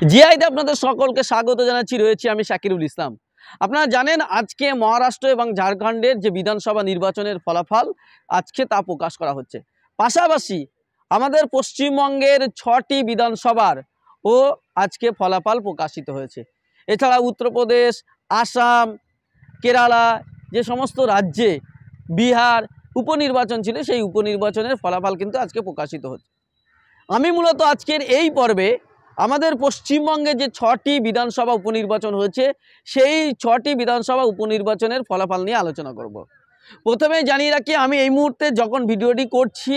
জিআইতে আপনাদের সকলকে স্বাগত জানাচ্ছি। রয়েছি আমি শাকিরুল ইসলাম। আপনারা জানেন আজকে মহারাষ্ট্র এবং ঝাড়খণ্ডের যে বিধানসভা নির্বাচনের ফলাফল আজকে তা প্রকাশ করা হচ্ছে। পাশাপাশি আমাদের পশ্চিমবঙ্গের 6টি বিধানসভার ও আজকে ফলাফল প্রকাশিত হয়েছে। এছাড়া উত্তরপ্রদেশ, আসাম, কেরালা যে সমস্ত রাজ্যে বিহার উপনির্বাচন ছিল সেই উপনির্বাচনের ফলাফল কিন্তু আজকে প্রকাশিত হচ্ছে। আমি মূলত আজকের এই পর্বে আমাদের পশ্চিমবঙ্গে যে 6টি বিধানসভা উপনির্বাচন হয়েছে সেই 6টি বিধানসভা উপনির্বাচনের ফলাফল নিয়ে আলোচনা করব। প্রথমে জানিয়ে রাখি, আমি এই মুহূর্তে যখন ভিডিওটি করছি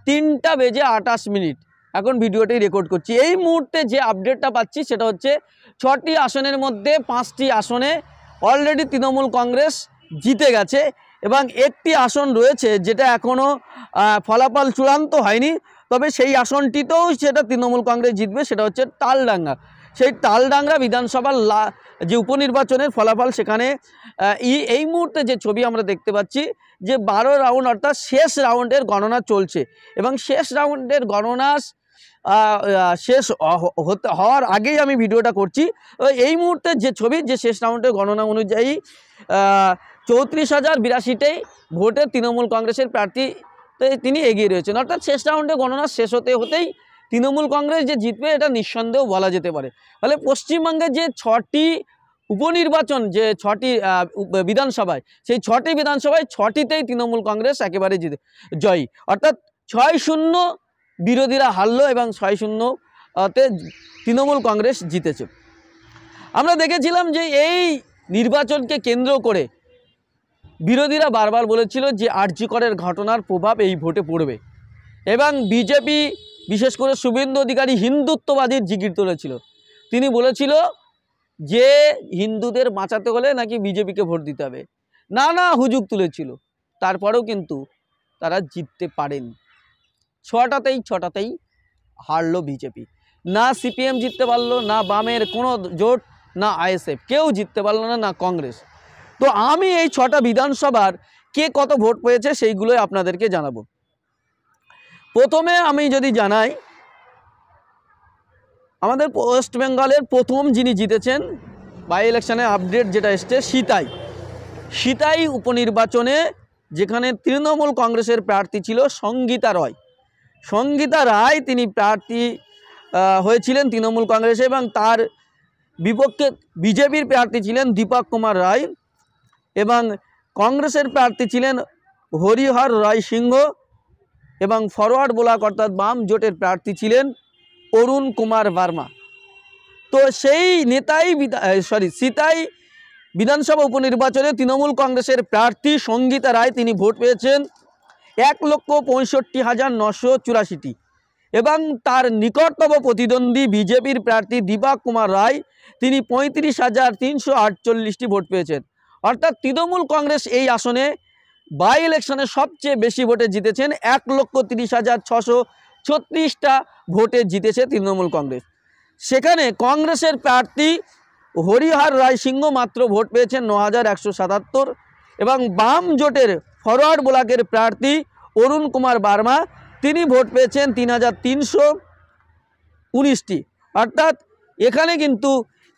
3টা বেজে 28 মিনিট এখন ভিডিওটি রেকর্ড করছি। এই মুহূর্তে যে আপডেটটা পাচ্ছি সেটা হচ্ছে 6টি আসনের মধ্যে 5টি আসনে অলরেডি তৃণমূল কংগ্রেস জিতে গেছে এবং একটি আসন রয়েছে যেটা এখনও ফলাফল চূড়ান্ত হয়নি, তবে সেই আসনটিতেও সেটা তৃণমূল কংগ্রেস জিতবে। সেটা হচ্ছে তালডাঙ্গা। সেই তালডাঙ্গা বিধানসভার যে উপনির্বাচনের ফলাফল সেখানে এই মুহূর্তে যে ছবি আমরা দেখতে পাচ্ছি যে 12 রাউন্ড অর্থাৎ শেষ রাউন্ডের গণনা চলছে এবং শেষ রাউন্ডের গণনা শেষ হওয়ার আগেই আমি ভিডিওটা করছি। এই মুহূর্তে যে ছবি যে শেষ রাউন্ডের গণনা অনুযায়ী 34,082টেই ভোটে তৃণমূল কংগ্রেসের প্রার্থী তিনি এগিয়ে রয়েছেন। অর্থাৎ শেষ রাউন্ডে গণনা শেষ হতেই তৃণমূল কংগ্রেস যে জিতবে এটা নিঃসন্দেহ বলা যেতে পারে। ফলে পশ্চিমবঙ্গে যে 6টি উপনির্বাচন, যে 6টি বিধানসভায়, সেই 6টি বিধানসভায় 6টিতেই তৃণমূল কংগ্রেস একেবারে জয়ী। অর্থাৎ 6-0 বিরোধীরা হারলো এবং 6-0তে তৃণমূল কংগ্রেস জিতেছে। আমরা দেখেছিলাম যে এই নির্বাচনকে কেন্দ্র করে বিরোধীরা বারবার বলেছিল যে আরজি করের ঘটনার প্রভাব এই ভোটে পড়বে এবং বিজেপি বিশেষ করে শুভেন্দু অধিকারী হিন্দুত্ববাদীর জিগির তুলেছিল। তিনি বলেছিল যে হিন্দুদের বাঁচাতে হলে নাকি বিজেপিকে ভোট দিতে হবে, নানা হুজুগ তুলেছিল। তারপরেও কিন্তু তারা জিততে পারেনি। 6টাতেই হারলো বিজেপি। না সিপিএম জিততে পারলো, না বামের কোনো জোট, না আইএসএফ, কেউ জিততে পারলো না, না কংগ্রেস। তো আমি এই 6টা বিধানসভার কে কত ভোট পেয়েছে সেইগুলোই আপনাদেরকে জানাবো। প্রথমে আমি যদি জানাই, আমাদের ওয়েস্ট বেঙ্গলের প্রথম যিনি জিতেছেন বাই ইলেকশনে আপডেট যেটা এসছে, সিতাই উপনির্বাচনে যেখানে তৃণমূল কংগ্রেসের প্রার্থী ছিল সঙ্গীতা রায় তিনি প্রার্থী হয়েছিলেন তৃণমূল কংগ্রেসে এবং তার বিপক্ষে বিজেপির প্রার্থী ছিলেন দীপক কুমার রায় এবং কংগ্রেসের প্রার্থী ছিলেন হরিহর রায় সিংহ এবং ফরওয়ার্ড ব্লক অর্থাৎ বাম জোটের প্রার্থী ছিলেন অরুণ কুমার বর্মা। তো সেই সিতাই বিধানসভা উপনির্বাচনে তৃণমূল কংগ্রেসের প্রার্থী সঙ্গীতা রায় তিনি ভোট পেয়েছেন 1,65,984টি এবং তার নিকটতম প্রতিদ্বন্দ্বী বিজেপির প্রার্থী দীপক কুমার রায় তিনি 35,348টি ভোট পেয়েছেন। অর্থাৎ তৃণমূল কংগ্রেস এই আসনে বাই ইলেকশনে সবচেয়ে বেশি ভোটে জিতেছেন। 1,30,636টা ভোটে জিতেছে তৃণমূল কংগ্রেস। সেখানে কংগ্রেসের প্রার্থী হরিহর রায় সিংহ মাত্র ভোট পেয়েছেন 9,177 এবং বাম জোটের ফরওয়ার্ড ব্লকের প্রার্থী অরুণ কুমার বর্মা তিনি ভোট পেয়েছেন 3,319টি। অর্থাৎ এখানে কিন্তু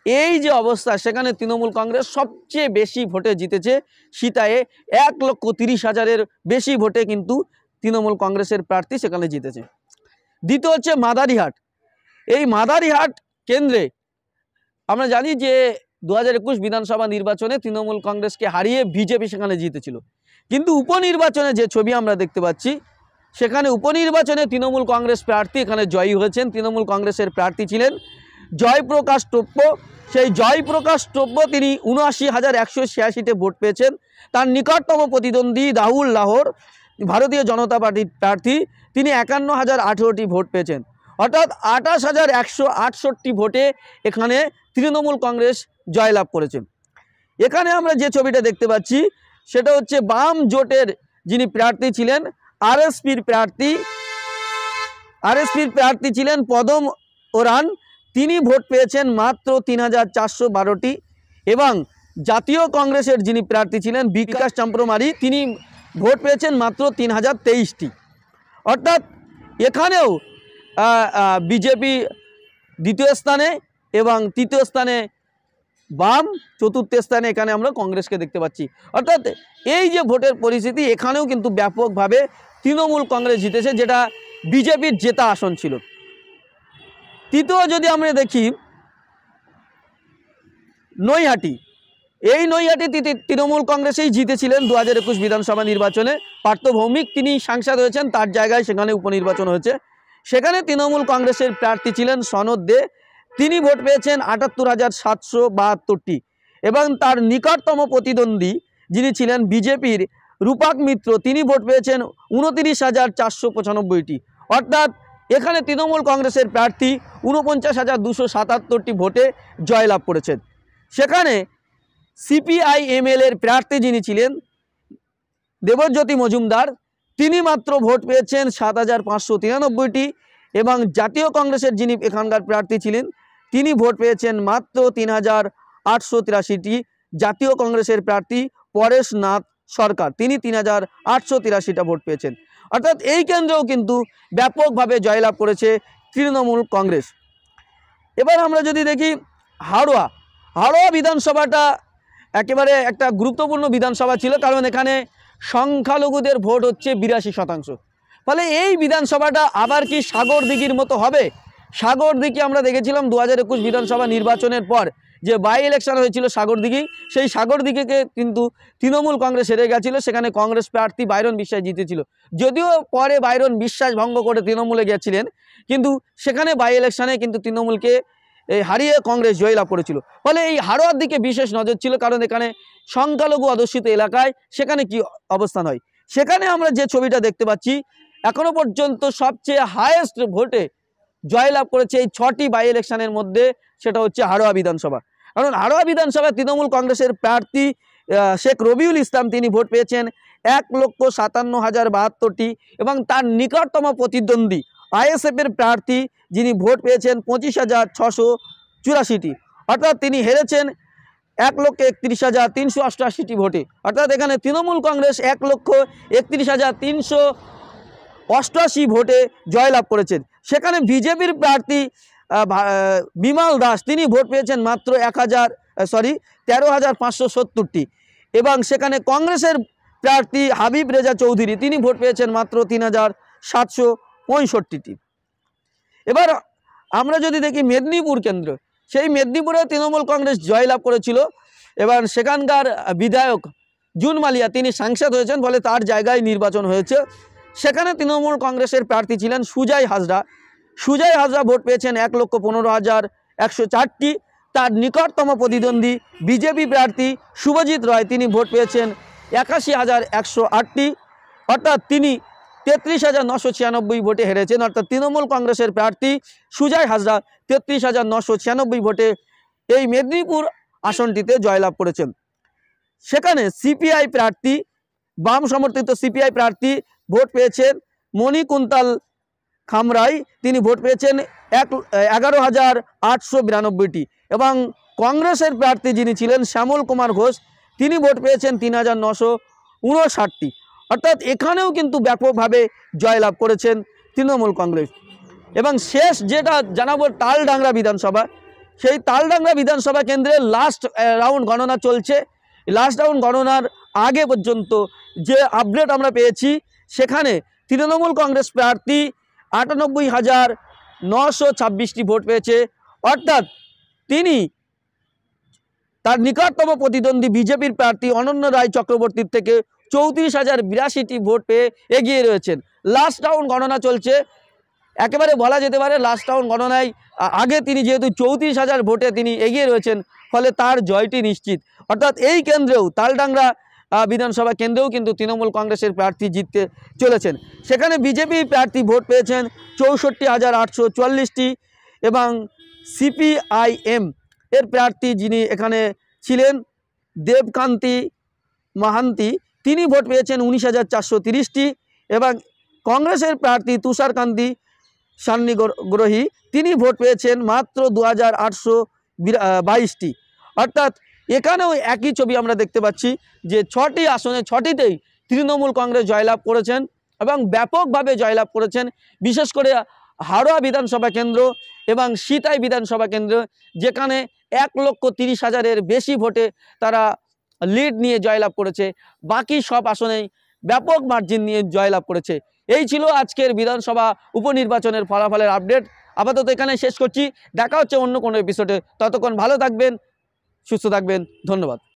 এই যে অবস্থা, সেখানে তৃণমূল কংগ্রেস সবচেয়ে বেশি ভোটে জিতেছে। সিতায়ে 1,30,000-এর বেশি ভোটে কিন্তু তৃণমূল কংগ্রেসের প্রার্থী সেখানে জিতেছে। দ্বিতীয় হচ্ছে মাদারিহাট। এই মাদারিহাট কেন্দ্রে আমরা জানি যে 2021 বিধানসভা নির্বাচনে তৃণমূল কংগ্রেসকে হারিয়ে বিজেপি সেখানে জিতেছিল, কিন্তু উপনির্বাচনে যে ছবি আমরা দেখতে পাচ্ছি সেখানে উপনির্বাচনে তৃণমূল কংগ্রেস প্রার্থী এখানে জয়ী হয়েছেন। তৃণমূল কংগ্রেসের প্রার্থী ছিলেন জয়প্রকাশ টোপ্পো। সেই জয়প্রকাশ টোপ্পো তিনি 79,186তে ভোট পেয়েছেন। তার নিকটতম প্রতিদ্বন্দ্বী রাহুল লাহোর ভারতীয় জনতা পার্টির প্রার্থী তিনি 51,018টি ভোট পেয়েছেন। অর্থাৎ 28,168 ভোটে এখানে তৃণমূল কংগ্রেস জয়লাভ করেছেন। এখানে আমরা যে ছবিটা দেখতে পাচ্ছি সেটা হচ্ছে বাম জোটের যিনি প্রার্থী ছিলেন আরএসপির প্রার্থী ছিলেন পদম ওরান, তিনি ভোট পেয়েছেন মাত্র 3,412টি এবং জাতীয় কংগ্রেসের যিনি প্রার্থী ছিলেন বিকাশ চম্প্রমারি তিনি ভোট পেয়েছেন মাত্র 3,023টি। অর্থাৎ এখানেও বিজেপি দ্বিতীয় স্থানে এবং তৃতীয় স্থানে বাম, চতুর্থ স্থানে এখানে আমরা কংগ্রেসকে দেখতে পাচ্ছি। অর্থাৎ এই যে ভোটের পরিস্থিতি, এখানেও কিন্তু ব্যাপকভাবে তৃণমূল কংগ্রেস জিতেছে, যেটা বিজেপির জেতা আসন ছিল। তৃতীয় যদি আমরা দেখি নৈহাটি, এই নৈহাটি তৃণমূল কংগ্রেসেই জিতেছিলেন 2021 বিধানসভা নির্বাচনে। পার্থ ভৌমিক তিনি সাংসদ হয়েছেন, তার জায়গায় সেখানে উপনির্বাচন হয়েছে। সেখানে তৃণমূল কংগ্রেসের প্রার্থী ছিলেন সনদ দে, তিনি ভোট পেয়েছেন 78,772টি এবং তার নিকটতম প্রতিদ্বন্দ্বী যিনি ছিলেন বিজেপির রূপক মিত্র, তিনি ভোট পেয়েছেন 29,495টি। অর্থাৎ এখানে তৃণমূল কংগ্রেসের প্রার্থী 49,277টি ভোটে জয়লাভ করেছেন। সেখানে CPI-ML এর প্রার্থী যিনি ছিলেন দেবজ্যোতি মজুমদার, তিনি মাত্র ভোট পেয়েছেন 7,593টি এবং জাতীয় কংগ্রেসের যিনি এখানকার প্রার্থী ছিলেন তিনি ভোট পেয়েছেন মাত্র 3,883টি। জাতীয় কংগ্রেসের প্রার্থী পরেশনাথ সরকার, তিনি 3,883টা ভোট পেয়েছেন। অর্থাৎ এই কেন্দ্রেও কিন্তু ব্যাপকভাবে জয়লাভ করেছে তৃণমূল কংগ্রেস। এবার আমরা যদি দেখি হাড়োয়া বিধানসভাটা একেবারে একটা গুরুত্বপূর্ণ বিধানসভা ছিল, কারণ এখানে সংখ্যালঘুদের ভোট হচ্ছে 82%। ফলে এই বিধানসভাটা আবার কি সাগরদিঘির মতো হবে? সাগরদিঘি আমরা দেখেছিলাম 2021 বিধানসভা নির্বাচনের পর যে বাই ইলেকশন হয়েছিল সাগরদিঘি, সেই সাগরদিঘিকে কিন্তু তৃণমূল কংগ্রেস হেরে গেছিল। সেখানে কংগ্রেস প্রার্থী বাইরন বিশ্বাস জিতেছিল, যদিও পরে বাইরন বিশ্বাস ভঙ্গ করে তৃণমূলে গেছিলেন, কিন্তু সেখানে বাই ইলেকশনে কিন্তু তৃণমূলকে হারিয়ে কংগ্রেস জয়লাভ করেছিল। ফলে এই হাড়োয়ার দিকে বিশেষ নজর ছিল, কারণ এখানে সংখ্যালঘু অধ্যুষিত এলাকায় সেখানে কি অবস্থান হয়। সেখানে আমরা যে ছবিটা দেখতে পাচ্ছি, এখনো পর্যন্ত সবচেয়ে হাইয়েস্ট ভোটে জয়লাভ করেছে এই 6টি বাই ইলেকশনের মধ্যে, সেটা হচ্ছে হাড়োয়া বিধানসভা। কারণ হাড়োয়া বিধানসভা তৃণমূল কংগ্রেসের প্রার্থী শেখ রবিউল ইসলাম, তিনি ভোট পেয়েছেন 1,57,072টি এবং তার নিকটতম প্রতিদ্বন্দ্বী ISF এর প্রার্থী যিনি ভোট পেয়েছেন 25,684টি। অর্থাৎ তিনি হেরেছেন 1,31,388টি ভোটে। অর্থাৎ এখানে তৃণমূল কংগ্রেস 1,31,388 ভোটে জয়লাভ করেছেন। সেখানে বিজেপির প্রার্থী বিমল দাস, তিনি ভোট পেয়েছেন মাত্র 13,570টি এবং সেখানে কংগ্রেসের প্রার্থী হাবিব রেজা চৌধুরী, তিনি ভোট পেয়েছেন মাত্র 3,765টি। এবার আমরা যদি দেখি মেদিনীপুর কেন্দ্র, সেই মেদিনীপুরে তৃণমূল কংগ্রেস জয়লাভ করেছিল। এবার সেখানকার বিধায়ক জুন মালিয়া, তিনি সাংসদ হয়েছেন, ফলে তার জায়গায় নির্বাচন হয়েছে। সেখানে তৃণমূল কংগ্রেসের প্রার্থী ছিলেন সুজয় হাজরা। সুজয় হাজরা ভোট পেয়েছেন 1,15,104টি। তার নিকটতম প্রতিদ্বন্দ্বী বিজেপি প্রার্থী শুভজিৎ রয়, তিনি ভোট পেয়েছেন 81,108টি। অর্থাৎ তিনি 33,996 ভোটে হেরেছেন। অর্থাৎ তৃণমূল কংগ্রেসের প্রার্থী সুজয় হাজরা 33,996 ভোটে এই মেদিনীপুর আসনটিতে জয়লাভ করেছেন। সেখানে CPI প্রার্থী, বাম সমর্থিত CPI প্রার্থী ভোট পেয়েছেন মণিকুন্তল খামরাই, তিনি ভোট পেয়েছেন 11,892টি এবং কংগ্রেসের প্রার্থী যিনি ছিলেন শ্যামল কুমার ঘোষ, তিনি ভোট পেয়েছেন 3,959টি। অর্থাৎ এখানেও কিন্তু ব্যাপকভাবে জয়লাভ করেছেন তৃণমূল কংগ্রেস। এবং শেষ যেটা জানাবো তালডাংরা বিধানসভা, সেই তালডাংরা বিধানসভা কেন্দ্রে লাস্ট রাউন্ড গণনা চলছে। লাস্ট রাউন্ড গণনার আগে পর্যন্ত যে আপডেট আমরা পেয়েছি, সেখানে তৃণমূল কংগ্রেস প্রার্থী 98,926টি ভোট পেয়েছে। অর্থাৎ তিনি তার নিকটতম প্রতিদ্বন্দ্বী বিজেপির প্রার্থী অনন্য রায় চক্রবর্তীর থেকে 34,082টি ভোট পেয়ে এগিয়ে রয়েছেন। লাস্ট রাউন্ড গণনা চলছে, একেবারে বলা যেতে পারে লাস্ট রাউন্ড গণনায় আগে তিনি যেহেতু 34,000 ভোটে তিনি এগিয়ে রয়েছেন, ফলে তার জয়টি নিশ্চিত। অর্থাৎ এই কেন্দ্রেও তালডাংরা বিধানসভা কেন্দ্রেও কিন্তু তৃণমূল কংগ্রেসের প্রার্থী জিততে চলেছেন। সেখানে বিজেপি প্রার্থী ভোট পেয়েছেন 64,844টি এবং CPIM এর প্রার্থী যিনি এখানে ছিলেন দেবকান্তি মাহান্তি, তিনি ভোট পেয়েছেন 19,430টি এবং কংগ্রেসের প্রার্থী তুষারকান্তি সান্নিগ্রহী, তিনি ভোট পেয়েছেন মাত্র 2,822টি। অর্থাৎ এখানেও একই ছবি আমরা দেখতে পাচ্ছি যে 6টি আসনে 6টিতেই তৃণমূল কংগ্রেস জয়লাভ করেছেন এবং ব্যাপকভাবে জয়লাভ করেছেন। বিশেষ করে হাওড়া বিধানসভা কেন্দ্র এবং সিতাই বিধানসভা কেন্দ্র, যেখানে 1,30,000-এর বেশি ভোটে তারা লিড নিয়ে জয়লাভ করেছে। বাকি সব আসনেই ব্যাপক মার্জিন নিয়ে জয়লাভ করেছে। এই ছিল আজকের বিধানসভা উপনির্বাচনের ফলাফলের আপডেট। আপাতত এখানে শেষ করছি, দেখা হচ্ছে অন্য কোনো এপিসোডে। ততক্ষণ ভালো থাকবেন, সুস্থ থাকবেন, ধন্যবাদ।